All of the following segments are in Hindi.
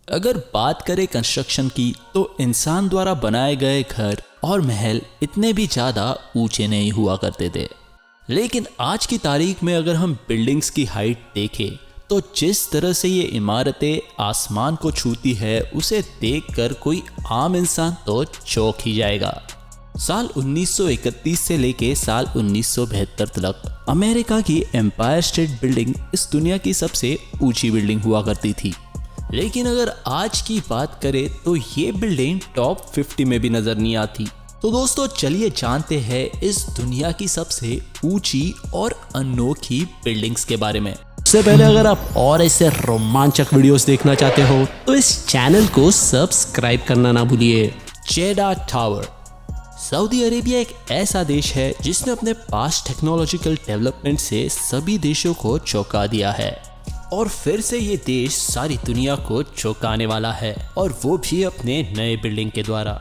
अगर बात करें कंस्ट्रक्शन की तो इंसान द्वारा बनाए गए घर और महल इतने भी ज़्यादा ऊंचे नहीं हुआ करते थे। लेकिन आज की तारीख में अगर हम बिल्डिंग्स की हाइट देखें तो जिस तरह से ये इमारतें आसमान को छूती है उसे देखकर कोई आम इंसान तो चौंक ही जाएगा। साल 1931 से लेके साल 1972 तक अमेरिका की एम्पायर स्टेट बिल्डिंग इस दुनिया की सबसे ऊंची बिल्डिंग हुआ करती थी। लेकिन अगर आज की बात करें तो ये बिल्डिंग टॉप 50 में भी नजर नहीं आती। तो दोस्तों चलिए जानते हैं इस दुनिया की सबसे ऊंची और अनोखी बिल्डिंग्स के बारे में। उससे पहले अगर आप और ऐसे रोमांचक वीडियोस देखना चाहते हो तो इस चैनल को सब्सक्राइब करना ना भूलिए। जेडा टावर। सऊदी अरेबिया एक ऐसा देश है जिसने अपने पास्ट टेक्नोलॉजिकल डेवलपमेंट से सभी देशों को चौंका दिया है और फिर से ये देश सारी दुनिया को चौंकाने वाला है, और वो भी अपने नए बिल्डिंग के द्वारा।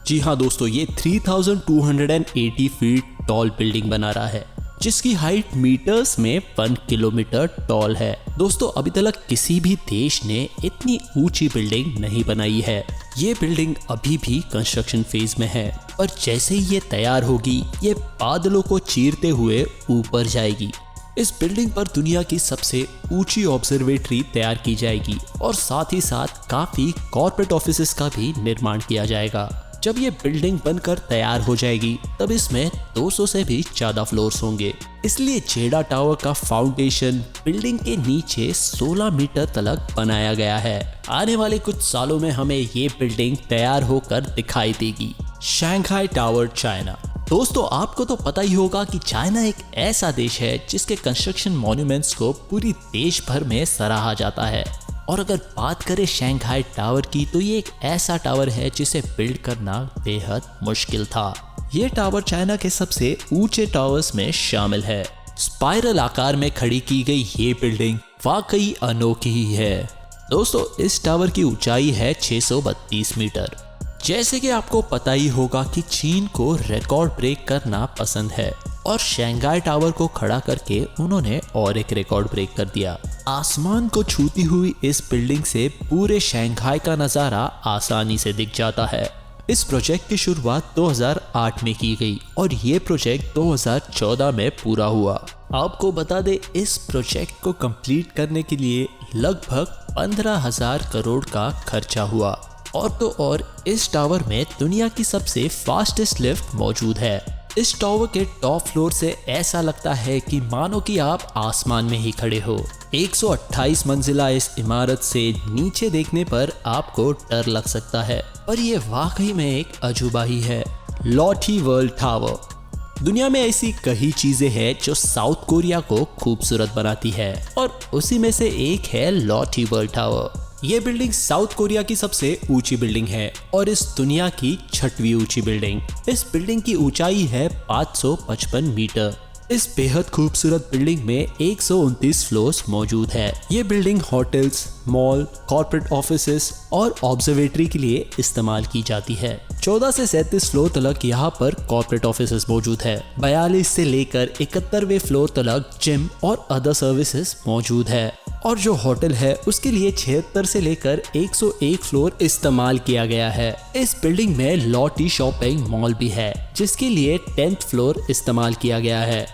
जी हाँ दोस्तों, ये 3280 फीट टॉल बिल्डिंग बना रहा है जिसकी हाइट मीटर्स में 1 किलोमीटर टॉल है। दोस्तों अभी तक किसी भी देश ने इतनी ऊंची बिल्डिंग नहीं बनाई है। ये बिल्डिंग अभी भी कंस्ट्रक्शन फेज में है, पर जैसे ही ये तैयार होगी ये बादलों को चीरते हुए ऊपर जाएगी। इस बिल्डिंग पर दुनिया की सबसे ऊंची ऑब्जर्वेटरी तैयार की जाएगी और साथ ही साथ काफी कॉर्पोरेट ऑफिसेस का भी निर्माण किया जाएगा। जब ये बिल्डिंग बनकर तैयार हो जाएगी तब इसमें 200 से भी ज्यादा फ्लोर्स होंगे। इसलिए जेडा टावर का फाउंडेशन बिल्डिंग के नीचे 16 मीटर तक बनाया गया है। आने वाले कुछ सालों में हमें ये बिल्डिंग तैयार होकर दिखाई देगी। Shanghai tower, China. दोस्तों आपको तो पता ही होगा कि चाइना एक ऐसा देश है जिसके कंस्ट्रक्शन मॉन्यूमेंट्स को पूरी देश भर में सराहा जाता है। और अगर बात करें शंघाई टावर की तो ये एक ऐसा टावर है जिसे बिल्ड करना बेहद मुश्किल था। ये टावर चाइना के सबसे ऊंचे टावर्स में शामिल है। स्पाइरल आकार में खड़ी की गई ये बिल्डिंग वाकई अनोखी ही है। दोस्तों इस टावर की ऊंचाई है 632 मीटर। जैसे कि आपको पता ही होगा कि चीन को रिकॉर्ड ब्रेक करना पसंद है और शंघाई टावर को खड़ा करके उन्होंने और एक रिकॉर्ड ब्रेक कर दिया। आसमान को छूती हुई इस बिल्डिंग से पूरे शंघाई का नज़ारा आसानी से दिख जाता है। इस प्रोजेक्ट की शुरुआत 2008 में की गई और ये प्रोजेक्ट 2014 में पूरा हुआ। आपको बता दें इस प्रोजेक्ट को कंप्लीट करने के लिए लगभग 15,000 करोड़ का खर्चा हुआ। और तो और इस टावर में दुनिया की सबसे फास्टेस्ट लिफ्ट मौजूद है। इस टावर के टॉप फ्लोर से ऐसा लगता है कि मानो कि आप आसमान में ही खड़े हो। 128 मंजिला इस इमारत से नीचे देखने पर आपको डर लग सकता है, पर यह वाकई में एक अजूबा ही है। लॉटी वर्ल्ड टावर। दुनिया में ऐसी कई चीजें हैं जो साउथ कोरिया को खूबसूरत बनाती है और उसी में से एक है लॉटी वर्ल्ड टावर। ये बिल्डिंग साउथ कोरिया की सबसे ऊंची बिल्डिंग है और इस दुनिया की 6वीं ऊंची बिल्डिंग। इस बिल्डिंग की ऊंचाई है 555 मीटर। इस बेहद खूबसूरत बिल्डिंग में 129 फ्लोर्स मौजूद है। ये building hotels, mall, corporate offices और ऑब्जर्वेटरी के लिए इस्तेमाल की जाती है। 14 से 37 फ्लोर तक यहाँ पर कॉर्पोरेट ऑफिसेस मौजूद है। 42 से लेकर 71वें फ्लोर तक जिम और अदर सर्विसेज मौजूद है। और जो होटल है उसके लिए 76 से लेकर 101 फ्लोर इस्तेमाल किया गया है। इस बिल्डिंग में लॉटी शॉपिंग मॉल भी है जिसके लिए 10th फ्लोर इस्तेमाल किया गया है।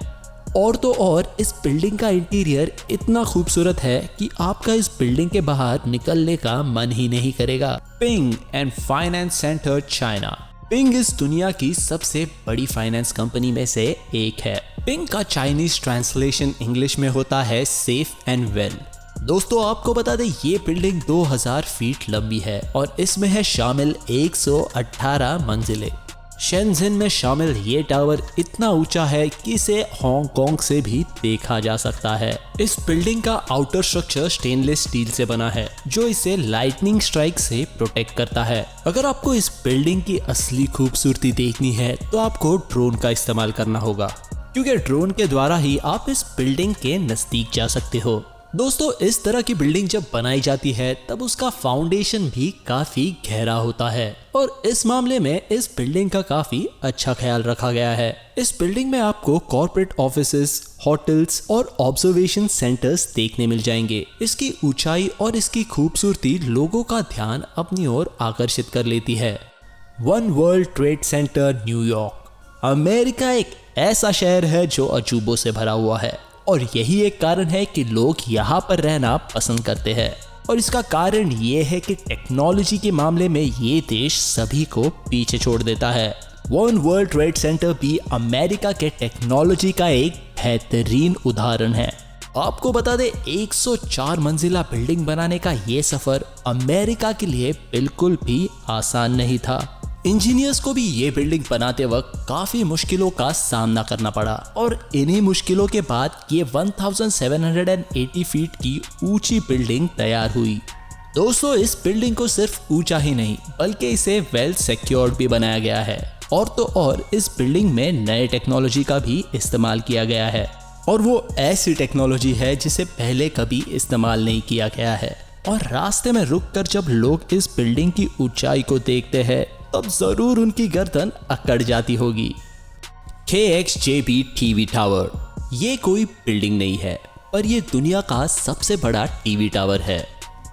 और तो और इस बिल्डिंग का इंटीरियर इतना खूबसूरत है कि आपका इस बिल्डिंग के बाहर निकलने का मन ही नहीं करेगा। Ping and finance centre, China. Ping इस दुनिया की सबसे बड़ी फाइनेंस कंपनी में से एक है। पिंग का चाइनीज ट्रांसलेशन इंग्लिश में होता है सेफ एंड वेल। दोस्तों आपको बता दें ये बिल्डिंग 2000 फीट लंबी है और इसमें है शामिल 118 मंजिलें। शेंझेन में शामिल ये टावर इतना ऊंचा है कि इसे हांगकांग से भी देखा जा सकता है। इस बिल्डिंग का आउटर स्ट्रक्चर स्टेनलेस स्टील से बना है जो इसे लाइटनिंग स्ट्राइक से प्रोटेक्ट करता है। अगर आपको इस बिल्डिंग की असली खूबसूरती देखनी है तो आपको ड्रोन का इस्तेमाल करना होगा, क्योंकि ड्रोन के द्वारा ही आप इस बिल्डिंग के नजदीक जा सकते हो। दोस्तों इस तरह की बिल्डिंग जब बनाई जाती है तब उसका फाउंडेशन भी काफी गहरा होता है और इस मामले में इस बिल्डिंग का काफी अच्छा ख्याल रखा गया है। इस बिल्डिंग में आपको कॉर्पोरेट ऑफिसेस, होटल्स और ऑब्जर्वेशन सेंटर्स देखने मिल जाएंगे। इसकी ऊंचाई और इसकी खूबसूरती लोगों का ध्यान अपनी ओर आकर्षित कर लेती है। One world trade centre New York. America एक ऐसा शहर है जो अजूबों से भरा हुआ है और यही एक कारण है कि लोग यहाँ पर रहना पसंद करते हैं। और इसका कारण ये है कि टेक्नोलॉजी के मामले में ये देश सभी को पीछे छोड़ देता है। वन वर्ल्ड ट्रेड सेंटर भी अमेरिका के टेक्नोलॉजी का एक बेहतरीन उदाहरण है। आपको बता दें 104 मंजिला बिल्डिंग बनाने का ये सफर अमेरिका के लिए बिल्कुल भी आसान नहीं था। इंजीनियर्स को भी ये बिल्डिंग बनाते वक्त काफी मुश्किलों का सामना करना पड़ा और इन्हीं मुश्किलों के बाद ये 1780 फीट की ऊंची बिल्डिंग तैयार हुई। दोस्तों इस बिल्डिंग को सिर्फ ऊंचा ही नहीं बल्कि इसे वेल सिक्योर्ड भी बनाया गया है और तो और इस बिल्डिंग में नए टेक्नोलॉजी का भी इस्तेमाल किया गया है और वो ऐसी टेक्नोलॉजी है जिसे पहले कभी इस्तेमाल नहीं किया गया है। और रास्ते में रुककर जब लोग इस बिल्डिंग की ऊंचाई को देखते हैं तब जरूर उनकी गर्दन अकड़ जाती होगी। KXJB TV tower. ये कोई बिल्डिंग नहीं है पर ये दुनिया का सबसे बड़ा टीवी टावर है।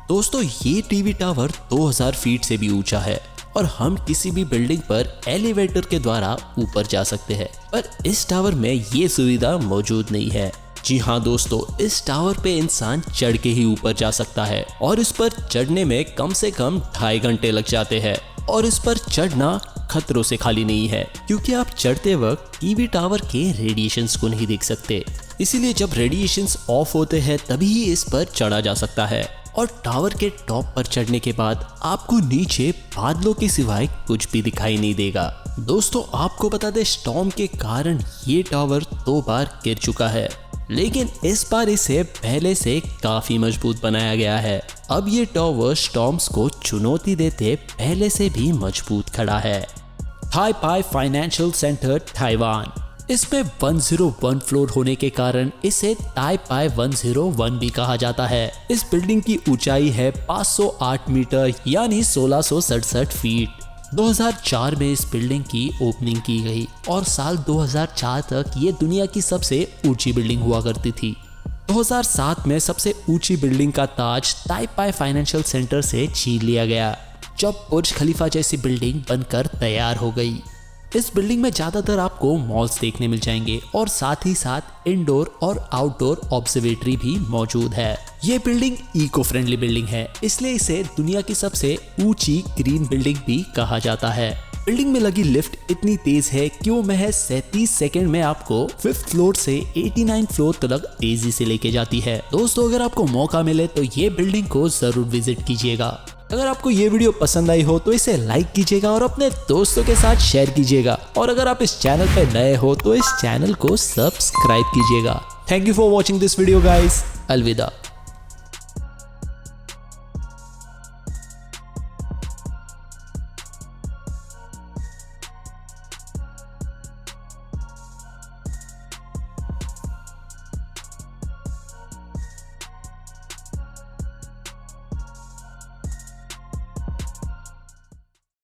दोस्तों ये टीवी टावर 2000 फीट से भी ऊंचा है और हम किसी भी बिल्डिंग पर एलिवेटर के द्वारा ऊपर जा सकते हैं, पर इस टावर में ये सुविधा मौजूद नहीं है। जी हाँ दोस्तों, इस टावर पे इंसान चढ़ के ही ऊपर जा सकता है और इस पर चढ़ने में कम से कम 2.5 घंटे लग जाते हैं और इस पर चढ़ना खतरों से खाली नहीं है क्योंकि आप चढ़ते वक्त टीवी टावर के रेडिएशंस को नहीं देख सकते। इसीलिए जब रेडिएशंस ऑफ होते हैं तभी ही इस पर चढ़ा जा सकता है और टावर के टॉप पर चढ़ने के बाद आपको नीचे बादलों के सिवाय कुछ भी दिखाई नहीं देगा। दोस्तों आपको बता दें स्टॉर्म के कारण ये टावर 2 बार गिर चुका है, लेकिन इस बार इसे पहले से काफी मजबूत बनाया गया है। अब ये टावर स्टॉर्म्स को चुनौती देते पहले से भी मजबूत खड़ा है। ताइपाई फाइनेंशियल सेंटर ताइवान। इसमें 101 फ्लोर होने के कारण इसे ताइपाई 101 भी कहा जाता है। इस बिल्डिंग की ऊंचाई है 508 मीटर यानी 1667 फीट। 2004 में इस बिल्डिंग की ओपनिंग की गई और साल 2004 तक ये दुनिया की सबसे ऊंची बिल्डिंग हुआ करती थी। 2007 में सबसे ऊंची बिल्डिंग का ताज ताइपाई फाइनेंशियल सेंटर से छीन लिया गया जब बुर्ज खलीफा जैसी बिल्डिंग बनकर तैयार हो गई। इस बिल्डिंग में ज्यादातर आपको मॉल्स देखने मिल जाएंगे और साथ ही साथ इंडोर और आउटडोर ऑब्जर्वेटरी भी मौजूद है। ये बिल्डिंग इको फ्रेंडली बिल्डिंग है, इसलिए इसे दुनिया की सबसे ऊंची ग्रीन बिल्डिंग भी कहा जाता है। बिल्डिंग में लगी लिफ्ट इतनी तेज है कि वो महज 37 सेकंड में आपको 5th फ्लोर से 89 फ्लोर तक तेजी से लेके जाती है। दोस्तों अगर आपको मौका मिले तो ये बिल्डिंग को जरूर विजिट कीजिएगा। अगर आपको ये वीडियो पसंद आई हो तो इसे लाइक कीजिएगा और अपने दोस्तों के साथ शेयर कीजिएगा और अगर आप इस चैनल पर नए हो तो इस चैनल को सब्सक्राइब कीजिएगा। Thank you for watching this video guys. अलविदा।